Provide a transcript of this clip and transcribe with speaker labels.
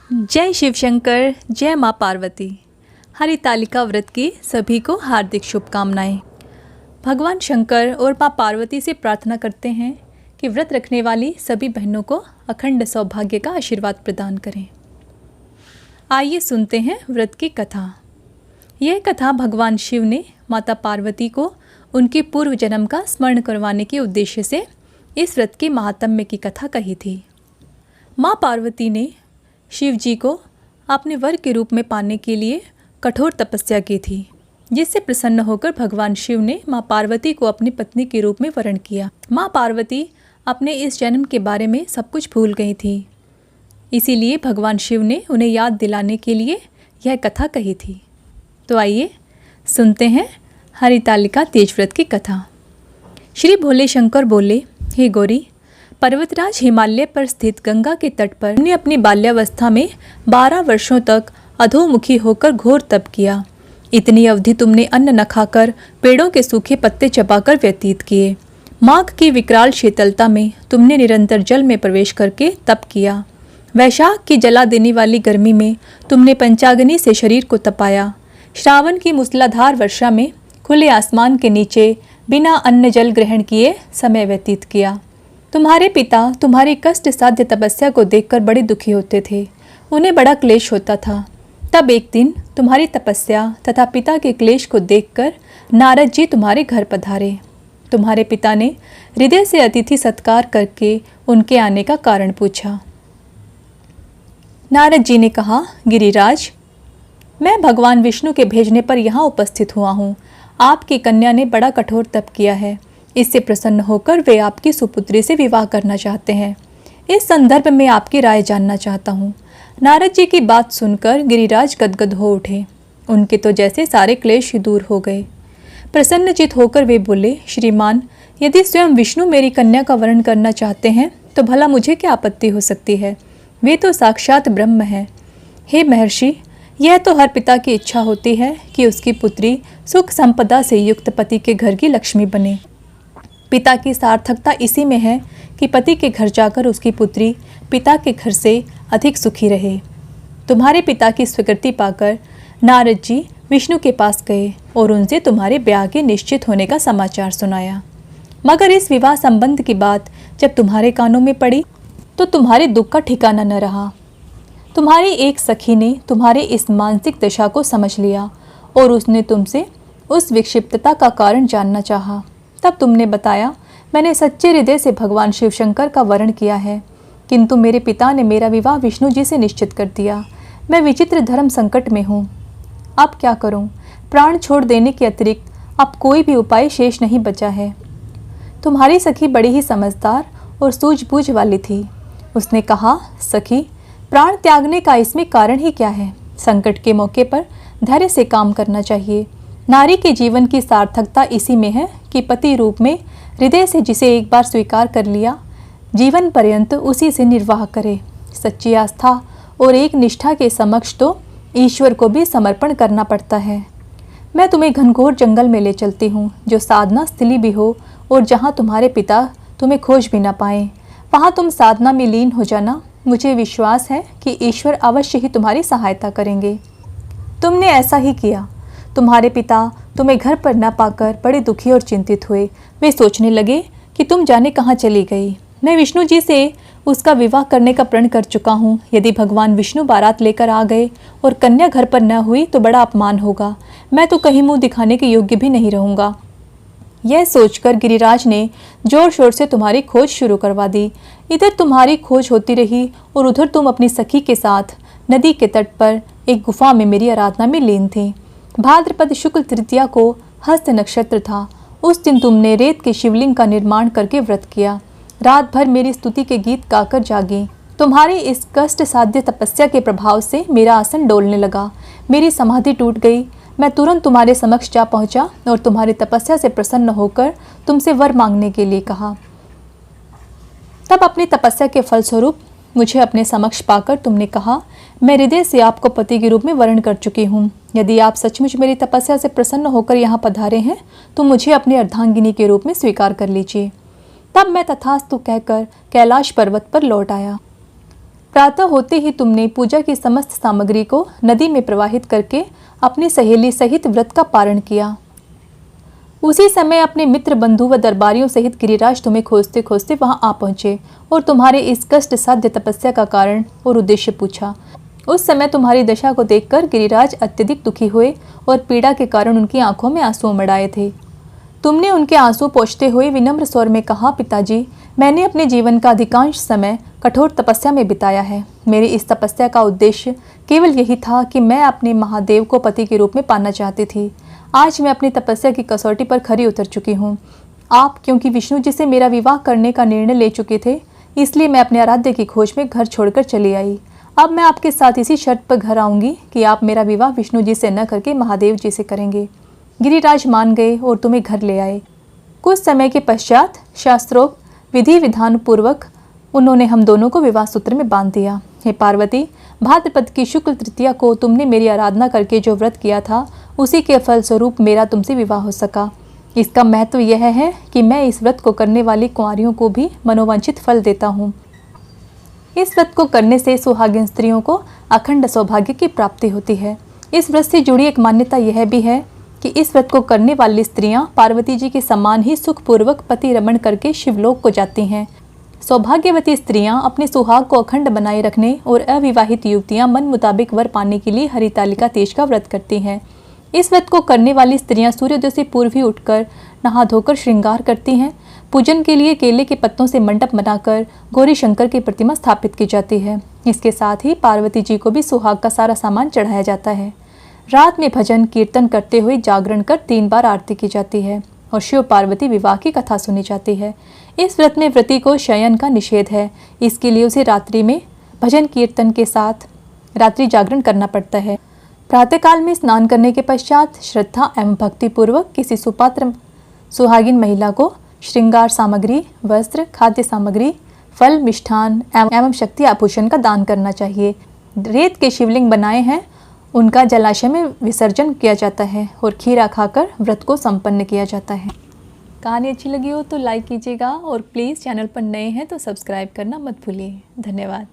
Speaker 1: जय शिव शंकर, जय माँ पार्वती। हरितालिका व्रत की सभी को हार्दिक शुभकामनाएं। भगवान शंकर और माँ पार्वती से प्रार्थना करते हैं कि व्रत रखने वाली सभी बहनों को अखंड सौभाग्य का आशीर्वाद प्रदान करें। आइए सुनते हैं व्रत की कथा। यह कथा भगवान शिव ने माता पार्वती को उनके पूर्व जन्म का स्मरण करवाने के उद्देश्य से इस व्रत के महात्म्य की कथा कही थी। माँ पार्वती ने शिव जी को अपने वर के रूप में पाने के लिए कठोर तपस्या की थी, जिससे प्रसन्न होकर भगवान शिव ने माँ पार्वती को अपनी पत्नी के रूप में वरण किया। माँ पार्वती अपने इस जन्म के बारे में सब कुछ भूल गई थी, इसीलिए भगवान शिव ने उन्हें याद दिलाने के लिए यह कथा कही थी। तो आइए सुनते हैं हरितालिका तेज व्रत की कथा। श्री भोले शंकर बोले, हे गौरी, पर्वतराज हिमालय पर स्थित गंगा के तट पर ने अपनी बाल्यावस्था में 12 वर्षों तक अधोमुखी होकर घोर तप किया। इतनी अवधि तुमने अन्न न खाकर पेड़ों के सूखे पत्ते चबाकर व्यतीत किए। माघ की विकराल शीतलता में तुमने निरंतर जल में प्रवेश करके तप किया। वैशाख की जला देने वाली गर्मी में तुमने पंचाग्नि से शरीर को तपाया। श्रावण की मूसलाधार वर्षा में खुले आसमान के नीचे बिना अन्न जल ग्रहण किए समय व्यतीत किया। तुम्हारे पिता तुम्हारी कष्ट साध्य तपस्या को देखकर बड़े दुखी होते थे, उन्हें बड़ा क्लेश होता था। तब एक दिन तुम्हारी तपस्या तथा पिता के क्लेश को देखकर नारद जी तुम्हारे घर पधारे। तुम्हारे पिता ने हृदय से अतिथि सत्कार करके उनके आने का कारण पूछा। नारद जी ने कहा, गिरिराज, मैं भगवान विष्णु के भेजने पर यहाँ उपस्थित हुआ हूँ। आपकी कन्या ने बड़ा कठोर तप किया है, इससे प्रसन्न होकर वे आपकी सुपुत्री से विवाह करना चाहते हैं। इस संदर्भ में आपकी राय जानना चाहता हूँ। नारद जी की बात सुनकर गिरिराज गदगद हो उठे। उनके तो जैसे सारे क्लेश ही दूर हो गए। प्रसन्नचित होकर वे बोले, श्रीमान, यदि स्वयं विष्णु मेरी कन्या का वरण करना चाहते हैं तो भला मुझे क्या आपत्ति हो सकती है? वे तो साक्षात ब्रह्म हैं। हे महर्षि, यह तो हर पिता की इच्छा होती है कि उसकी पुत्री सुख संपदा से युक्त पति के घर की लक्ष्मी बने। पिता की सार्थकता इसी में है कि पति के घर जाकर उसकी पुत्री पिता के घर से अधिक सुखी रहे। तुम्हारे पिता की स्वीकृति पाकर नारद जी विष्णु के पास गए और उनसे तुम्हारे ब्याह के निश्चित होने का समाचार सुनाया। मगर इस विवाह संबंध की बात जब तुम्हारे कानों में पड़ी तो तुम्हारे दुख का ठिकाना न रहा। तुम्हारी एक सखी ने तुम्हारे इस मानसिक दशा को समझ लिया और उसने तुमसे उस विक्षिप्तता का कारण जानना चाहा। तब तुमने बताया, मैंने सच्चे हृदय से भगवान शिव शंकर का वरण किया है, किंतु मेरे पिता ने मेरा विवाह विष्णु जी से निश्चित कर दिया। मैं विचित्र धर्म संकट में हूँ, अब क्या करूँ? प्राण छोड़ देने के अतिरिक्त अब कोई भी उपाय शेष नहीं बचा है। तुम्हारी सखी बड़ी ही समझदार और सूझबूझ वाली थी। उसने कहा, सखी, प्राण त्यागने का इसमें कारण ही क्या है? संकट के मौके पर धैर्य से काम करना चाहिए। नारी के जीवन की सार्थकता इसी में है कि पति रूप में हृदय से जिसे एक बार स्वीकार कर लिया, जीवन पर्यंत उसी से निर्वाह करे। सच्ची आस्था और एक निष्ठा के समक्ष तो ईश्वर को भी समर्पण करना पड़ता है। मैं तुम्हें घनघोर जंगल में ले चलती हूँ, जो साधना स्थली भी हो और जहाँ तुम्हारे पिता तुम्हें खोज भी ना पाएं। वहाँ तुम साधना में लीन हो जाना। मुझे विश्वास है कि ईश्वर अवश्य ही तुम्हारी सहायता करेंगे। तुमने ऐसा ही किया। तुम्हारे पिता तुम्हें घर पर न पाकर बड़े दुखी और चिंतित हुए। वे सोचने लगे कि तुम जाने कहाँ चली गई। मैं विष्णु जी से उसका विवाह करने का प्रण कर चुका हूँ। यदि भगवान विष्णु बारात लेकर आ गए और कन्या घर पर न हुई तो बड़ा अपमान होगा। मैं तो कहीं मुंह दिखाने के योग्य भी नहीं रहूँगा। यह सोचकर गिरिराज ने जोर शोर से तुम्हारी खोज शुरू करवा दी। इधर तुम्हारी खोज होती रही और उधर तुम अपनी सखी के साथ नदी के तट पर एक गुफा में मेरी आराधना में लीन थी। भाद्रपद शुक्ल तृतीया को हस्त नक्षत्र था। उस दिन तुमने रेत के शिवलिंग का निर्माण करके व्रत किया। रात भर मेरी स्तुति के गीत गाकर जागी। तुम्हारी इस कष्ट साध्य तपस्या के प्रभाव से मेरा आसन डोलने लगा। मेरी समाधि टूट गई। मैं तुरंत तुम्हारे समक्ष जा पहुंचा और तुम्हारी तपस्या से प्रसन्न होकर तुमसे वर मांगने के लिए कहा। तब अपनी तपस्या के फलस्वरूप मुझे अपने समक्ष पाकर तुमने कहा, मैं हृदय से आपको पति के रूप में वर्ण कर चुकी हूँ। यदि आप सचमुच मेरी तपस्या से प्रसन्न होकर यहाँ पधारे हैं तो मुझे अपनी अर्धांगिनी के रूप में स्वीकार कर लीजिए। तब मैं तथास्तु कहकर कैलाश पर्वत पर लौट आया। प्रातः होते ही तुमने पूजा की समस्त सामग्री को नदी में प्रवाहित करके अपनी सहेली सहित व्रत का पारण किया। उसी समय अपने मित्र, बंधु व दरबारियों सहित गिरिराज तुम्हें खोजते खोजते वहां आ पहुंचे और तुम्हारे इस कष्ट साध्य तपस्या का कारण और उद्देश्य पूछा। उस समय तुम्हारी दशा को देखकर गिरिराज अत्यधिक दुखी हुए और पीड़ा के कारण उनकी आंखों में आंसू उमड़ आए थे। तुमने उनके आंसू पोंछते हुए विनम्र स्वर में कहा, पिताजी, मैंने अपने जीवन का अधिकांश समय कठोर तपस्या में बिताया है। मेरी इस तपस्या का उद्देश्य केवल यही था कि मैं अपने महादेव को पति के रूप में पाना चाहती थी। आज मैं अपनी तपस्या की कसौटी पर खरी उतर चुकी हूँ। आप क्योंकि विष्णु जी से मेरा विवाह करने का निर्णय ले चुके थे, इसलिए मैं अपने आराध्य की खोज में घर छोड़कर चली आई। अब मैं आपके साथ इसी शर्त पर घर आऊँगी कि आप मेरा विवाह विष्णु जी से न करके महादेव जी से करेंगे। गिरिराज मान गए और तुम्हें घर ले आए। कुछ समय के पश्चात शास्त्रोक्त विधि विधान पूर्वक उन्होंने हम दोनों को विवाह सूत्र में बांध दिया। हे पार्वती, भाद्रपद की शुक्ल तृतीया को तुमने मेरी आराधना करके जो व्रत किया था, उसी के फलस्वरूप मेरा तुमसे विवाह हो सका। इसका महत्व यह है कि मैं इस व्रत को करने वाली कुंवारियों को भी मनोवांछित फल देता हूँ। इस व्रत को करने से सुहागिन स्त्रियों को अखंड सौभाग्य की प्राप्ति होती है। इस व्रत से जुड़ी एक मान्यता यह भी है कि इस व्रत को करने वाली स्त्रियां पार्वती जी के समान ही सुखपूर्वक पति रमण करके शिवलोक को जाती हैं। सौभाग्यवती स्त्रियां अपने सुहाग को अखंड बनाए रखने और अविवाहित युवतियां मन मुताबिक वर पाने के लिए हरितालिका तीज का व्रत करती हैं। इस व्रत को करने वाली स्त्रियां सूर्योदय से पूर्व ही उठकर नहा धोकर श्रृंगार करती हैं। पूजन के लिए केले के पत्तों से मंडप बनाकर गौरी शंकर की प्रतिमा स्थापित की जाती है। इसके साथ ही पार्वती जी को भी सुहाग का सारा सामान चढ़ाया जाता है। रात में भजन कीर्तन करते हुए जागरण कर 3 बार आरती की जाती है और शिव पार्वती विवाह की कथा सुनी जाती है। इस व्रत में व्रती को शयन का निषेध है, इसके लिए उसे रात्रि में भजन कीर्तन के साथ रात्रि जागरण करना पड़ता है। प्रातःकाल में स्नान करने के पश्चात श्रद्धा एवं भक्तिपूर्वक किसी सुपात्र सुहागिन महिला को श्रृंगार सामग्री, वस्त्र, खाद्य सामग्री, फल, मिष्ठान एवं शक्ति आभूषण का दान करना चाहिए। रेत के शिवलिंग बनाए हैं, उनका जलाशय में विसर्जन किया जाता है और खीरा खाकर व्रत को संपन्न किया जाता है। कहानी अच्छी लगी हो तो लाइक कीजिएगा और प्लीज़ चैनल पर नए हैं तो सब्सक्राइब करना मत भूलिए। धन्यवाद।